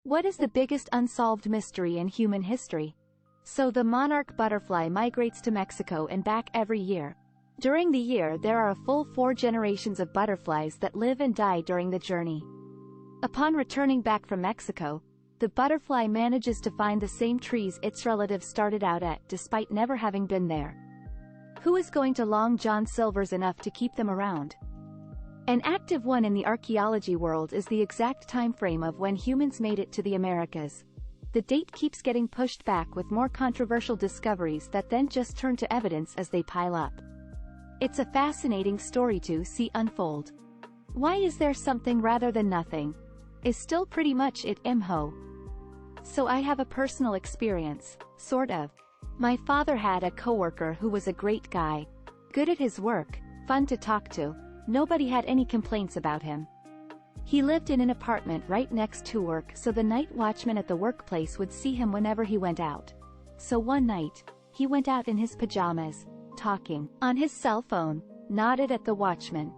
What is the biggest unsolved mystery in human history? So the monarch butterfly migrates to Mexico and back every year. During the year there are a full 4 generations of butterflies that live and die during the journey. Upon returning back from Mexico, the butterfly manages to find the same trees its relatives started out at despite never having been there. Who is going to Long John Silver's enough to keep them around? An active one in the archaeology world is the exact time frame of when humans made it to the Americas. The date keeps getting pushed back with more controversial discoveries that then just turn to evidence as they pile up. It's a fascinating story to see unfold. Why is there something rather than nothing? Is still pretty much it, imho. So I have a personal experience, sort of. My father had a coworker who was a great guy. Good at his work, fun to talk to, nobody had any complaints about him. He lived in an apartment right next to work, so the night watchman at the workplace would see him whenever he went out. So one night, he went out in his pajamas, talking on his cell phone, nodded at the watchman.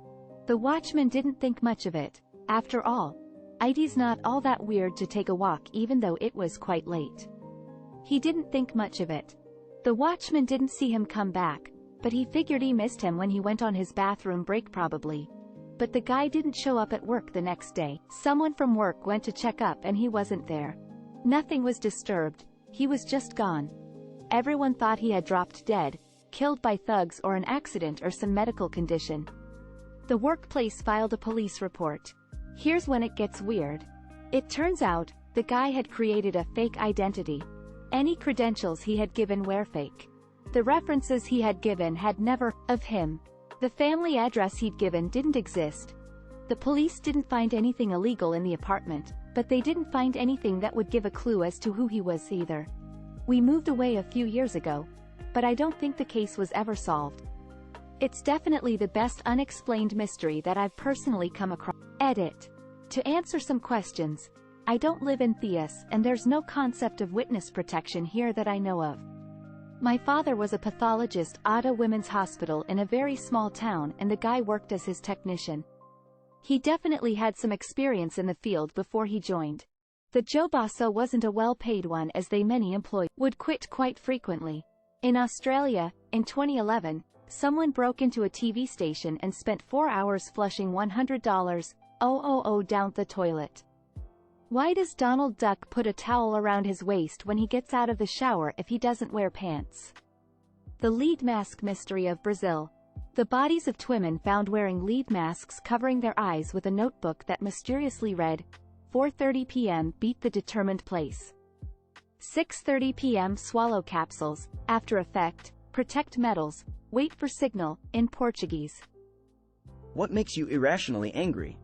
The watchman didn't think much of it. After all, it's not all that weird to take a walk even though it was quite late. He didn't think much of it. The watchman didn't see him come back, but he figured he missed him when he went on his bathroom break probably. But the guy didn't show up at work the next day. Someone from work went to check up and he wasn't there. Nothing was disturbed, he was just gone. Everyone thought he had dropped dead, killed by thugs or an accident or some medical condition. The workplace filed a police report. Here's when it gets weird. It turns out, the guy had created a fake identity. Any credentials he had given were fake. The references he had given had never of him. The family address he'd given didn't exist. The police didn't find anything illegal in the apartment, but they didn't find anything that would give a clue as to who he was either. We moved away a few years ago, but I don't think the case was ever solved. It's definitely the best unexplained mystery that I've personally come across. Edit. To answer some questions, I don't live in Theus and there's no concept of witness protection here that I know of. My father was a pathologist at a women's hospital in a very small town and the guy worked as his technician. He definitely had some experience in the field before he joined. The job also wasn't a well-paid one as many employees would quit quite frequently. In Australia, in 2011, someone broke into a TV station and spent 4 hours flushing $100 down the toilet. Why does Donald Duck put a towel around his waist when he gets out of the shower if he doesn't wear pants? The lead mask mystery of Brazil. The bodies of women found wearing lead masks covering their eyes with a notebook that mysteriously read, 4:30 p.m. beat the determined place. 6:30 p.m. swallow capsules, after effect, protect metals, wait for signal, in Portuguese. What makes you irrationally angry?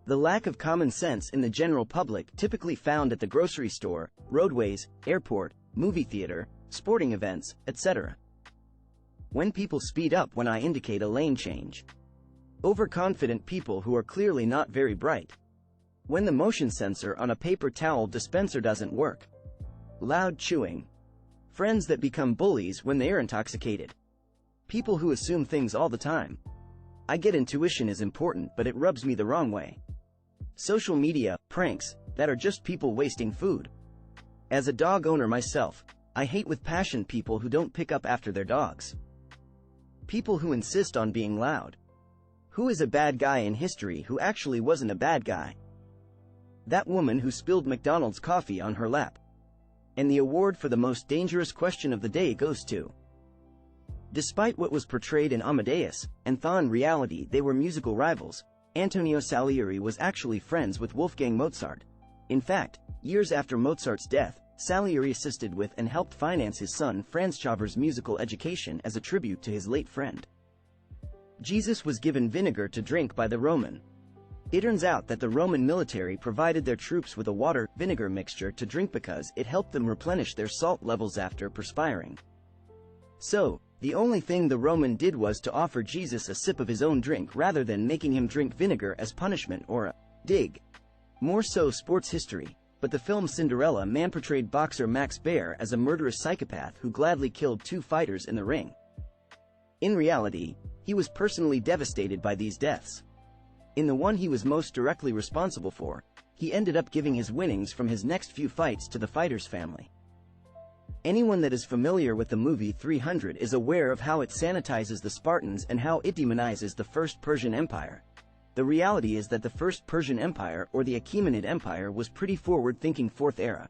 The lack of common sense in the general public typically found at the grocery store, roadways, airport, movie theater, sporting events, etc. When people speed up when I indicate a lane change. Overconfident people who are clearly not very bright. When the motion sensor on a paper towel dispenser doesn't work. Loud chewing. Friends that become bullies when they are intoxicated. People who assume things all the time. I get intuition is important but it rubs me the wrong way. Social media, pranks, that are just people wasting food. As a dog owner myself, I hate with passion people who don't pick up after their dogs. People who insist on being loud. Who is a bad guy in history who actually wasn't a bad guy? That woman who spilled McDonald's coffee on her lap. And the award for the most dangerous question of the day goes to. Despite what was portrayed in Amadeus and Thaw in reality they were musical rivals, Antonio Salieri was actually friends with Wolfgang Mozart. In fact, years after Mozart's death, Salieri assisted with and helped finance his son Franz Xaver's musical education as a tribute to his late friend. Jesus was given vinegar to drink by the Roman. It turns out that the Roman military provided their troops with a water-vinegar mixture to drink because it helped them replenish their salt levels after perspiring. So, the only thing the Roman did was to offer Jesus a sip of his own drink rather than making him drink vinegar as punishment or a dig. More so sports history, but the film Cinderella Man portrayed boxer Max Baer as a murderous psychopath who gladly killed 2 fighters in the ring. In reality, he was personally devastated by these deaths. In the one he was most directly responsible for, He ended up giving his winnings from his next few fights to the fighter's family. Anyone that is familiar with the movie 300 is aware of how it sanitizes the Spartans and how it demonizes the First Persian Empire. The reality is that the First Persian Empire, or the Achaemenid Empire, was pretty forward-thinking 4th era.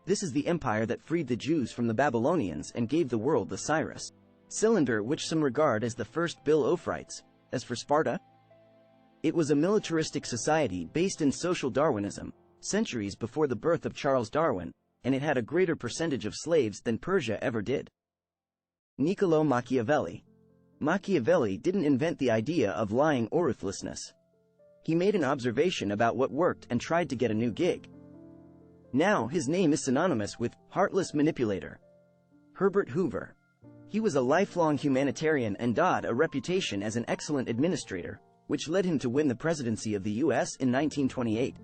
This is the empire that freed the Jews from the Babylonians and gave the world the Cyrus cylinder, which some regard as the first Bill O'Frites. As for Sparta, it was a militaristic society based in social Darwinism, centuries before the birth of Charles Darwin, and it had a greater percentage of slaves than Persia ever did. Niccolò Machiavelli. Machiavelli didn't invent the idea of lying or ruthlessness. He made an observation about what worked and tried to get a new gig. Now his name is synonymous with heartless manipulator. Herbert Hoover. He was a lifelong humanitarian and had a reputation as an excellent administrator, which led him to win the presidency of the U.S. in 1928.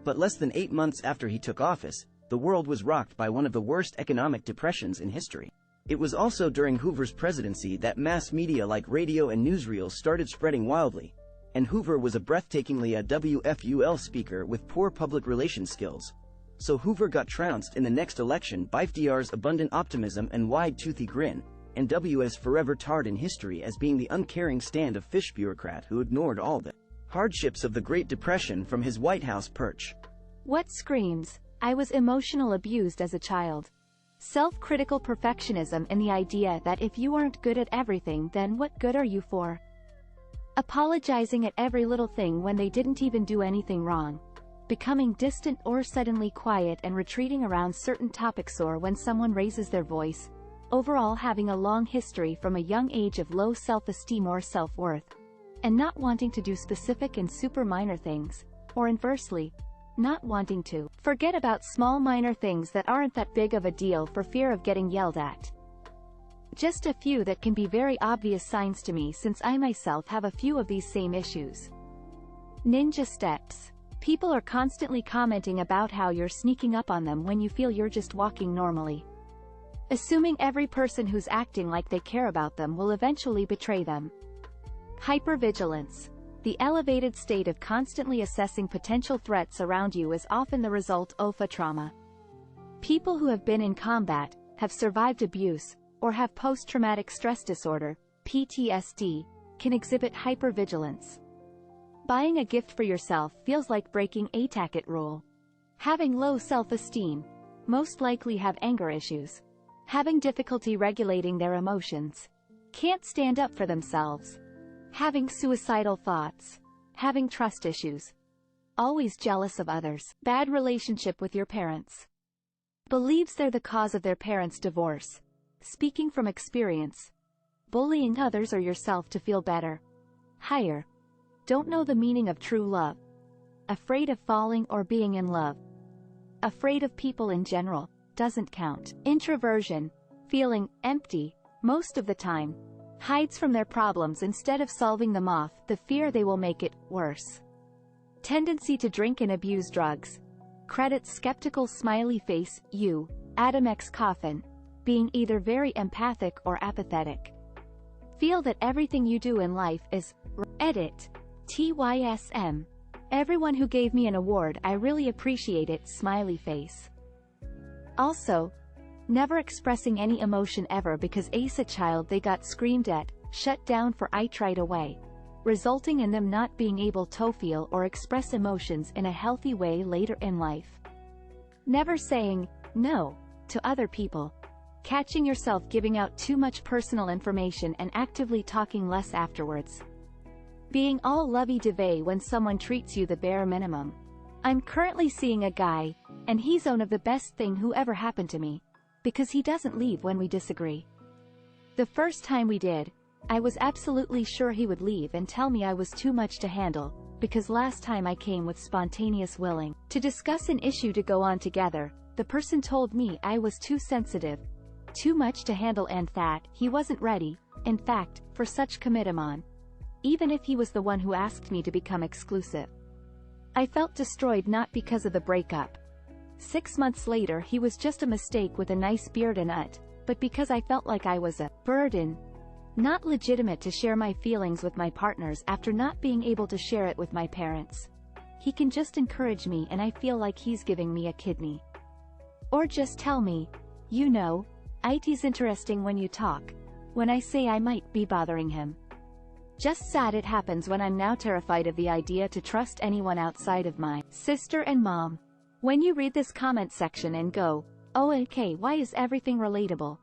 But less than 8 months after he took office, the world was rocked by one of the worst economic depressions in history. It was also during Hoover's presidency that mass media like radio and newsreels started spreading wildly, and Hoover was a breathtakingly a WFUL speaker with poor public relations skills. So Hoover got trounced in the next election by FDR's abundant optimism and wide-toothy grin, and W.'s forever tarred in history as being the uncaring stand-of-fish bureaucrat who ignored all the hardships of the Great Depression from his White House perch. What screams, I was emotional abused as a child. Self-critical perfectionism and the idea that if you aren't good at everything, then what good are you for? Apologizing at every little thing when they didn't even do anything wrong. Becoming distant or suddenly quiet and retreating around certain topics, or when someone raises their voice. Overall, having a long history from a young age of low self-esteem or self-worth, and not wanting to do specific and super minor things, or inversely, not wanting to forget about small minor things that aren't that big of a deal for fear of getting yelled at. Just a few that can be very obvious signs to me, since I myself have a few of these same issues. Ninja steps. People are constantly commenting about how you're sneaking up on them when you feel you're just walking normally. Assuming every person who's acting like they care about them will eventually betray them. Hypervigilance. The elevated state of constantly assessing potential threats around you is often the result of a trauma. People who have been in combat, have survived abuse, or have post-traumatic stress disorder, PTSD, can exhibit hypervigilance. Buying a gift for yourself feels like breaking a Tackett rule. Having low self-esteem, most likely have anger issues. Having difficulty regulating their emotions. Can't stand up for themselves. Having suicidal thoughts. Having trust issues. Always jealous of others. Bad relationship with your parents. Believes they're the cause of their parents' divorce. Speaking from experience. Bullying others or yourself to feel better. Higher. Don't know the meaning of true love. Afraid of falling or being in love. Afraid of people in general. Doesn't count. Introversion. Feeling empty most of the time. Hides from their problems instead of solving them off, the fear they will make it worse. Tendency to drink and abuse drugs. Credits skeptical smiley face, you, Adam X Coffin. Being either very empathic or apathetic. Feel that everything you do in life is edit. TYSM. Everyone who gave me an award, I really appreciate it, smiley face. Also, never expressing any emotion ever because as a child they got screamed at, shut down for I tried away, resulting in them not being able to feel or express emotions in a healthy way later in life. Never saying no to other people. Catching yourself giving out too much personal information and actively talking less afterwards. Being all lovey-dovey when someone treats you the bare minimum. I'm currently seeing a guy, and he's one of the best thing who ever happened to me, because he doesn't leave when we disagree. The first time we did, I was absolutely sure he would leave and tell me I was too much to handle, because last time I came with spontaneous willing to discuss an issue to go on together, the person told me I was too sensitive, too much to handle, and that he wasn't ready, in fact, for such commitment, even if he was the one who asked me to become exclusive. I felt destroyed, not because of the breakup. 6 months later he was just a mistake with a nice beard and ut, but because I felt like I was a burden. Not legitimate to share my feelings with my partners after not being able to share it with my parents. he can just encourage me and I feel like he's giving me a kidney. Or just tell me, you know, it's interesting when you talk, when I say I might be bothering him. Just sad it happens when I'm now terrified of the idea to trust anyone outside of my sister and mom. When you read this comment section and go, oh okay, why is everything relatable?